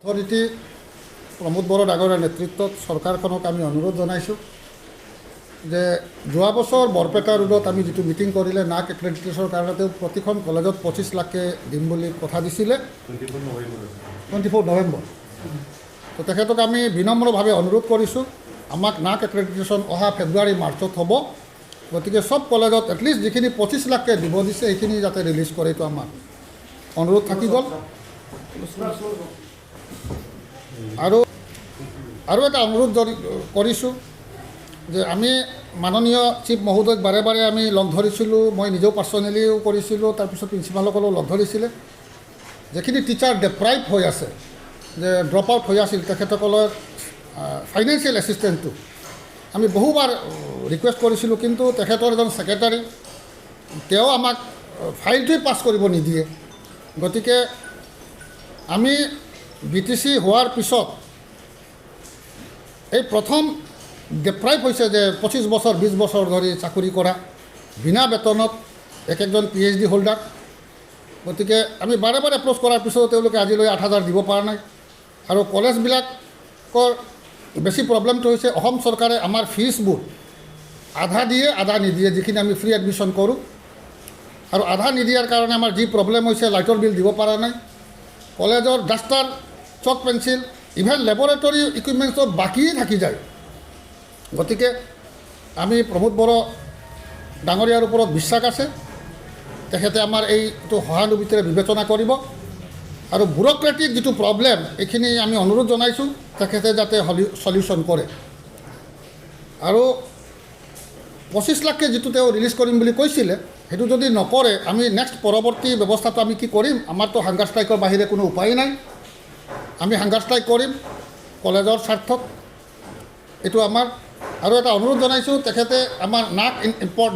Authority Pramod Bodo ডাঙৰীয়াৰ নেতৃত্বত চৰকাৰখনক আমি অনুৰোধ জনাইছোঁ যে যোৱা বছৰ বৰপেটা ৰোডত আমি যিটো মিটিং কৰিলে নাক এক্ৰেডিটেশ্যনৰ কাৰণে তেওঁ প্ৰতিখন কলেজত 25 লাখকৈ দিম বুলি কথা দিছিলে 24 নৱেম্বৰ। তো তেখেতক আমি বিনম্ৰভাৱে অনুৰোধ কৰিছোঁ আমাক নাক এক্ৰেডিটেশ্যন অহা ফেব্ৰুৱাৰী মাৰ্চত হ'ব, গতিকে চব কলেজত এটলিষ্ট যিখিনি 25 লাখকৈ দিব দিছে সেইখিনি যাতে ৰিলিজ কৰে, এইটো আমাৰ অনুৰোধ থাকি গ'ল। আৰু এটা অনুৰোধ কৰিছোঁ যে আমি মাননীয় চিফ মহোদয়ক বাৰে বাৰে আমি লগ ধৰিছিলোঁ, মই নিজেও পাৰ্চনেলিও কৰিছিলোঁ, তাৰপিছত প্ৰিন্সিপালসকলেও লগ ধৰিছিলে। যিখিনি টিচাৰ ডেপ্ৰাইভ হৈ আছে, যে ড্ৰপ আউট হৈ আছিল, তেখেতসকলৰ ফাইনেন্সিয়েল এছিষ্টেণ্টটো আমি বহুবাৰ ৰিকুৱেষ্ট কৰিছিলোঁ, কিন্তু তেখেতৰ এজন ছেক্ৰেটাৰী তেওঁ আমাক ফাইলটোৱে পাছ কৰিব নিদিয়ে। গতিকে আমি BTC হোৱাৰ পিছত এই প্ৰথম ডেপ্ৰাইভ হৈছে যে 25 বছৰ 20 বছৰ ধৰি চাকৰি কৰা বিনা বেতনত একজন PhD হোল্ডাৰ। গতিকে আমি বাৰে বাৰে এপ্ৰ'চ কৰাৰ পিছতো তেওঁলোকে আজিলৈ 8,000 দিব পৰা নাই। আৰু কলেজবিলাকৰ বেছি প্ৰব্লেমটো হৈছে অসম চৰকাৰে আমাৰ ফিজবোৰ আধা দিয়ে আধা নিদিয়ে, যিখিনি আমি ফ্ৰী এডমিশ্যন কৰোঁ। আৰু আধা নিদিয়াৰ কাৰণে আমাৰ যি প্ৰব্লেম হৈছে, লাইটৰ বিল দিব পৰা নাই, কলেজৰ duster chalk pencil even laboratory ইকুইপমেণ্টছৰ বাকী থাকি যায়। গতিকে আমি প্ৰমোদ বড়ো ডাঙৰীয়াৰ ওপৰত বিশ্বাস আছে, তেখেতে আমাৰ এইটো সহানুভূতিৰে বিবেচনা কৰিব। আৰু ব্যুৰ'ক্ৰেটিক যিটো প্ৰব্লেম, এইখিনি আমি অনুৰোধ জনাইছোঁ তেখেতে যাতে সলিউশ্যন কৰে। আৰু 25 লাখকৈ যিটো তেওঁ ৰিলিজ কৰিম বুলি কৈছিলে, সেইটো যদি নকৰে আমি নেক্সট পৰৱৰ্তী ব্যৱস্থাটো আমি কি কৰিম, আমাৰতো হাংগাৰ ষ্ট্ৰাইকৰ বাহিৰে কোনো উপায় নাই। আমি হাংগাৰ ষ্ট্ৰাইক কৰিম কলেজৰ স্বাৰ্থত, এইটো আমাৰ। আৰু এটা অনুৰোধ জনাইছোঁ, তেখেতে আমাৰ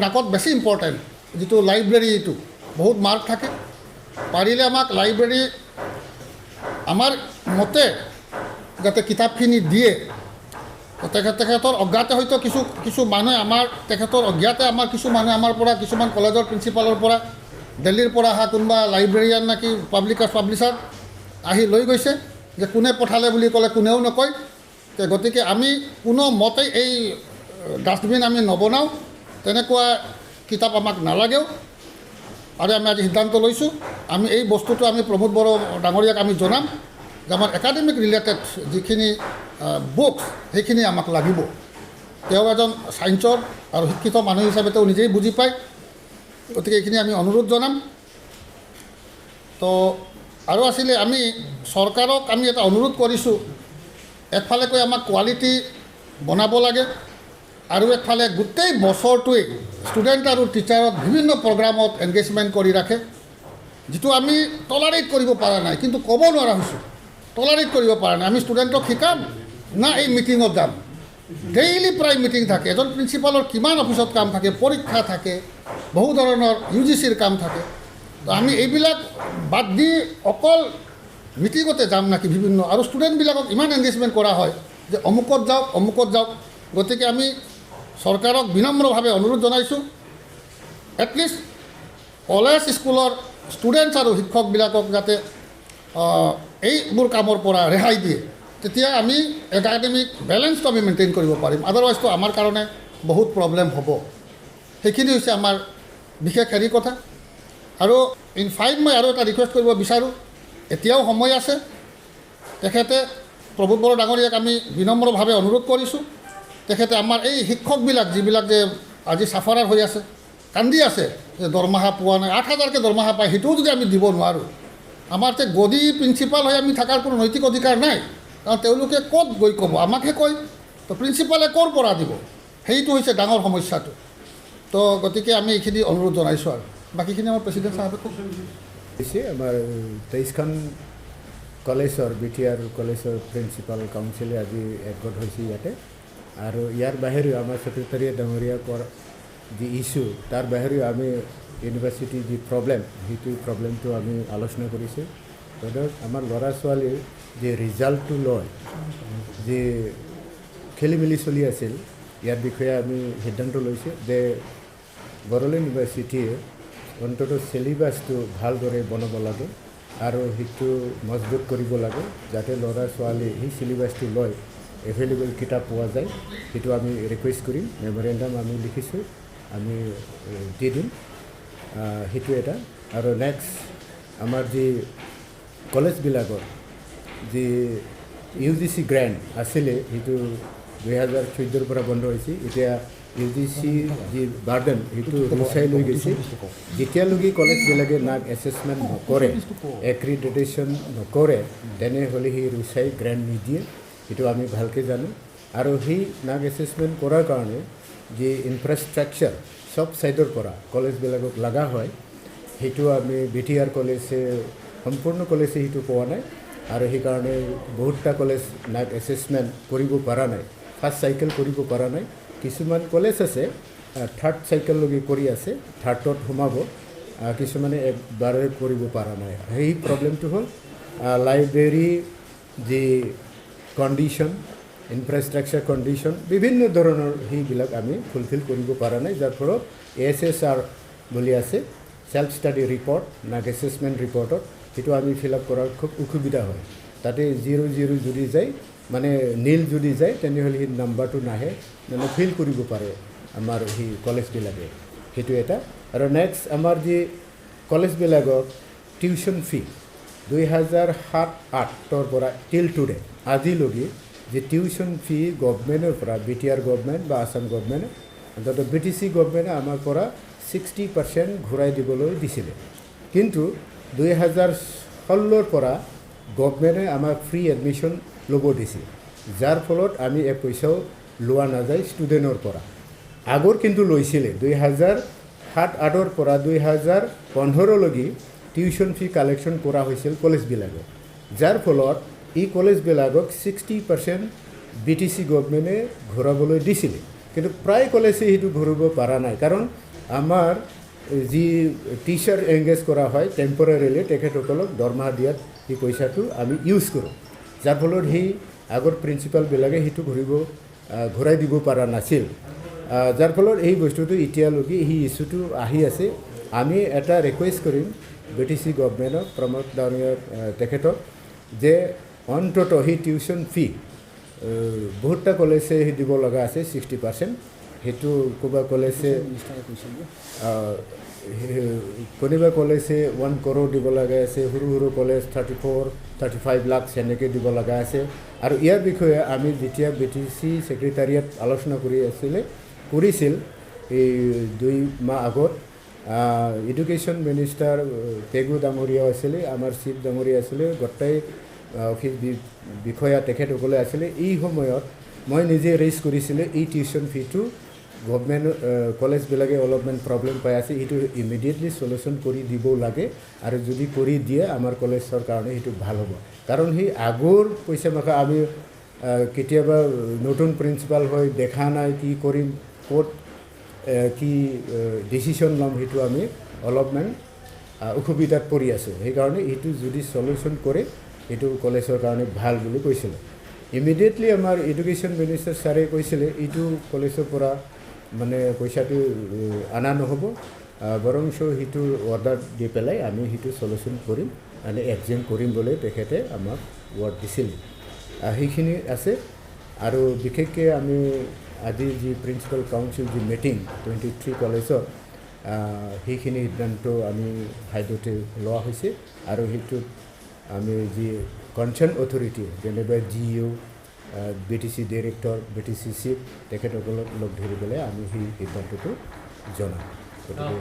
নাকত বেছি ইম্পৰ্টেণ্ট যিটো লাইব্ৰেৰী, এইটো বহুত মাৰ্ক থাকে, পাৰিলে আমাক লাইব্ৰেৰী আমাৰ মতে যাতে কিতাপখিনি দিয়ে। তেখেতৰ অজ্ঞাতে হয়তো কিছু মানুহে তেখেতৰ অজ্ঞাতে কিছু মানুহে আমাৰ পৰা, কিছুমান কলেজৰ প্ৰিন্সিপালৰ পৰা, দিল্লীৰ পৰা অহা কোনোবা লাইব্ৰেৰীয়ান নাকি পাব্লিচাৰ আহি লৈ গৈছে, যে কোনে পঠালে বুলি ক'লে কোনেও নকয়। গতিকে আমি কোনো মতে এই ডাষ্টবিন আমি নবনাওঁ, তেনেকুৱা কিতাপ আমাক নালাগেও। আৰু আমি আজি সিদ্ধান্ত লৈছোঁ, আমি এই বস্তুটো আমি প্ৰমোদ বড়ো ডাঙৰীয়াক আমি জনাম যে আমাৰ একাডেমিক ৰিলেটেড যিখিনি বুকছ সেইখিনি আমাক লাগিব। তেওঁ এজন ছায়েন্সৰ আৰু শিক্ষিত মানুহ হিচাপে তেওঁ নিজেই বুজি পায়, গতিকে এইখিনি আমি অনুৰোধ জনাম। তো আৰু আছিলে, আমি চৰকাৰক আমি এটা অনুৰোধ কৰিছোঁ, একফালে কৈ আমাক কোৱালিটি বনাব লাগে, আৰু একফালে গোটেই বছৰটোৱে ষ্টুডেণ্ট আৰু টিচাৰত বিভিন্ন প্ৰগ্ৰামত এংগেজমেণ্ট কৰি ৰাখে, যিটো আমি টলাৰেট কৰিব পৰা নাই, কিন্তু ক'ব নোৱাৰা হৈছোঁ টলাৰেট কৰিব পৰা নাই। আমি ষ্টুডেণ্টক শিকাম না এই মিটিঙত যাম, ডেইলি প্ৰায় মিটিং থাকে, এজন প্ৰিন্সিপালৰ কিমান অফিচত কাম থাকে, পৰীক্ষা থাকে, বহু ধৰণৰ UGCৰ কাম থাকে। তো আমি এইবিলাক বাদ দি অকল মিটিঙতে যাম নাকি বিভিন্ন, আৰু ষ্টুডেণ্টবিলাকক ইমান এংগেজমেণ্ট কৰা হয় যে অমুকত যাওক। গতিকে আমি চৰকাৰক বিনম্ৰভাৱে অনুৰোধ জনাইছোঁ, এটলিষ্ট কলেজ স্কুলৰ ষ্টুডেণ্টছ আৰু শিক্ষকবিলাকক যাতে এইবোৰ কামৰ পৰা ৰেহাই দিয়ে, তেতিয়া আমি একাডেমিক বেলেঞ্চটো আমি মেইনটেইন কৰিব পাৰিম। আদাৰৱাইজটো আমাৰ কাৰণে বহুত প্ৰব্লেম হ'ব। সেইখিনি হৈছে আমাৰ বিশেষ কথা। আৰু ইন ফাইন মই আৰু এটা ৰিকুৱেষ্ট কৰিব বিচাৰোঁ, এতিয়াও সময় আছে। তেখেতে প্ৰমোদ বড়ো ডাঙৰীয়াক আমি বিনম্ৰভাৱে অনুৰোধ কৰিছোঁ, তেখেতে আমাৰ এই শিক্ষকবিলাক যিবিলাক যে আজি চাফাৰাৰ হৈ আছে, কান্দি আছে যে দৰমহা পোৱা নাই, 8,000কৈ দৰমহা পায়, সেইটোও যদি আমি দিব নোৱাৰোঁ, আমাৰ যে গদি প্ৰিন্সিপাল হৈ আমি থকাৰ কোনো নৈতিক অধিকাৰ নাই। কাৰণ তেওঁলোকে ক'ত গৈ ক'ব, আমাকহে কয়, তো প্ৰিন্সিপালে ক'ৰ পৰা দিব, সেইটো হৈছে ডাঙৰ সমস্যাটো। তো গতিকে আমি এইখিনি অনুৰোধ জনাইছোঁ। আৰু বাকীখিনি আমাৰ প্ৰেচিডেণ্ট চাহাবে কওক। আমাৰ 23খন কলেজৰ BTR কলেজৰ প্ৰিন্সিপাল কাউন্সিলে আজি একগোট হৈছে ইয়াতে। আৰু ইয়াৰ বাহিৰেও আমাৰ ছেক্ৰেটাৰী ডাঙৰীয়া যি ইছ্যু, তাৰ বাহিৰেও আমি ইউনিভাৰ্চিটিৰ যি প্ৰব্লেম, সেইটো প্ৰব্লেমটো আমি আলোচনা কৰিছোঁ। ধৰক আমাৰ ল'ৰা ছোৱালীৰ যে ৰিজাল্টটো লয়, যে খেলি মেলি চলি আছিল, ইয়াৰ বিষয়ে আমি সিদ্ধান্ত লৈছোঁ যে বড়োলেণ্ড ইউনিভাৰ্চিটিয়ে অন্ততঃ চিলেবাছটো ভালদৰে বনাব লাগে। আৰু সেইটো মজবুত কৰিব লাগে যাতে ল'ৰা ছোৱালী সেই চিলেবাছটো লয় এভেইলেবল কিতাপ পোৱা যায় সেইটো আমি ৰিকুৱেষ্ট কৰিম মেমৰেণ্ডাম আমি লিখিছোঁ আমি দি দিম সেইটো এটা আৰু নেক্সট আমাৰ যি কলেজবিলাকৰ যি UGC গ্ৰেণ্ট আছিলে সেইটো 2014 পৰা বন্ধ হৈছে এতিয়া UGC যি বাৰ্ডেন সেইটো গুচাই লৈ গৈছে যেতিয়ালৈকে কলেজবিলাকে নাক এছেছমেণ্ট নকৰে এক্ৰিডিটেশ্যন নকৰে তেনেহ'লে সেই ৰুচাই গ্ৰেণ্ট নিদিয়ে সেইটো আমি ভালকৈ জানো আৰু সেই নাক এছেছমেণ্ট কৰাৰ কাৰণে যি ইনফ্ৰাষ্ট্ৰাকচাৰ চব ছাইডৰ পৰা কলেজবিলাকক লগা হয় সেইটো আমি BTR কলেজে সম্পূৰ্ণ কলেজে সেইটো পোৱা নাই আৰু সেইকাৰণে বহুতটা কলেজ নাক এছেছমেণ্ট কৰিব পৰা নাই ফাৰ্ষ্ট চাইকেল কৰিব পৰা নাই কিছুমান কলেজ আছে থাৰ্ড চাইকেললৈকে কৰি আছে থাৰ্ডত সোমাব কিছুমানে একবাৰে কৰিব পৰা নাই সেই প্ৰব্লেমটো হ'ল লাইব্ৰেৰী যি কণ্ডিশ্যন ইনফ্ৰাষ্ট্ৰাকচাৰ কণ্ডিশ্যন বিভিন্ন ধৰণৰ সেইবিলাক আমি ফুলফিল কৰিব পৰা নাই যাৰ ফলত SSR বুলি আছে সেল্ফ ষ্টাডি ৰিপৰ্ট নাক এছেছমেণ্ট ৰিপৰ্টত সেইটো আমি ফিল আপ কৰাৰ খুব অসুবিধা হয় তাতে 0 যদি যায় মানে নীল যদি যায় তেনেহ'লে সেই নাম্বাৰটো নাহে মানে ফিল কৰিব পাৰে আমাৰ সেই কলেজবিলাকে সেইটো এটা আৰু নেক্সট আমাৰ যি কলেজবিলাকক টিউশ্যন ফি 2007-08 পৰা টিল টুডে আজিলৈকে যে টিউশ্যন ফি গভৰ্ণমেণ্টৰ পৰা BTR গভৰ্ণমেণ্ট বা আসাম গভৰ্ণমেণ্টে অন্তত BTC গভৰ্ণমেণ্টে আমাৰ পৰা 60% ঘূৰাই দিবলৈ দিছিলে কিন্তু 2016 পৰা গভৰ্ণমেণ্টে আমাক ফ্ৰী এডমিশ্যন ল'ব দিছিল যাৰ ফলত আমি এক পইচাও লোৱা নাযায় ষ্টুডেণ্টৰ পৰা আগৰ কিন্তু লৈছিলে 2007-08 পৰা 2015লৈকে টিউশ্যন ফি কালেকশ্যন কৰা হৈছিল কলেজবিলাকক যাৰ ফলত এই কলেজবিলাকক 60% BTC গভৰ্ণমেণ্টে ঘূৰাবলৈ দিছিলে কিন্তু প্ৰায় কলেজে সেইটো ঘূৰাব পৰা নাই কাৰণ আমাৰ যি টিচাৰ এংগেজ কৰা হয় টেম্পৰেৰিলি তেখেতসকলক দৰমহা দিয়াত সেই পইচাটো আমি ইউজ কৰোঁ যাৰ ফলত সেই আগৰ প্ৰিন্সিপালবিলাকে সেইটো ঘূৰাই দিব পৰা নাছিল যাৰ ফলত এই বস্তুটো এতিয়ালৈকে সেই ইছ্যুটো আহি আছে আমি এটা ৰিকুৱেষ্ট কৰিম BTC গভৰ্ণমেণ্টক প্ৰমোদ ডাঙৰীয়া তেখেতক যে অন্তত সেই টিউশ্যন ফি বহুতটা কলেজে দিব লগা আছে 60% সেইটো কোনোবা কলেজে কোনোবা কলেজে 1 crore দিব লগা আছে সৰু সৰু কলেজ 34-35 লাখ সেনেকৈ দিব লগা আছে আৰু ইয়াৰ বিষয়ে আমি যেতিয়া BTC ছেক্ৰেটাৰিয়েট আলোচনা কৰিছিল এই 2 মাহ আগত এডুকেশ্যন মিনিষ্টাৰ পেগু ডাঙৰীয়া আছিলে আমাৰ চিফ ডাঙৰীয়া আছিলে গোটেই অফিচ বিষয়া তেখেতসকলে আছিলে এই সময়ত মই নিজে ৰেইজ কৰিছিলোঁ এই টিউশ্যন ফিটো গভৰ্ণমেণ্ট কলেজবিলাকে অলপমান প্ৰব্লেম পাই আছে এইটো ইমিডিয়েটলি সলিউশ্যন কৰি দিব লাগে আৰু যদি কৰি দিয়ে আমাৰ কলেজৰ কাৰণে সেইটো ভাল হ'ব কাৰণ সেই আগৰ পইচা মাখা আমি কেতিয়াবা নতুন প্ৰিন্সিপাল হৈ দেখা নাই কি কৰিম ক'ত কি ডিচিশ্যন ল'ম সেইটো আমি অলপমান অসুবিধাত পৰি আছোঁ সেইকাৰণে এইটো যদি সলিউশ্যন কৰে এইটো কলেজৰ কাৰণে ভাল বুলি কৈছিলে ইমিডিয়েটলি আমাৰ এডুকেশ্যন মিনিষ্টাৰ ছাৰে কৈছিলে এইটো কলেজৰ পৰা মানে পইচাটো অনা নহ'ব বৰঞ্চ সেইটো অৰ্ডাৰ দি পেলাই আমি সেইটো সলিউশ্যন কৰিম মানে এক্সেম কৰিম বুলি তেখেতে আমাক ৱৰ্ড দিছিল সেইখিনি আছে আৰু বিশেষকৈ আমি আজি যি প্ৰিন্সিপাল কাউন্সিল যি মিটিং 23 কলেজৰ সেইখিনি সিদ্ধান্ত আমি হাইডতে লোৱা হৈছে আৰু সেইটোত আমি যি কনচাৰ্ণ অথৰিটি যেনেবা GU BTC director BTC chief তেখেতসকলক লগ ধৰি পেলাই আমি সেই সিদ্ধান্তটো জনাম গতিকে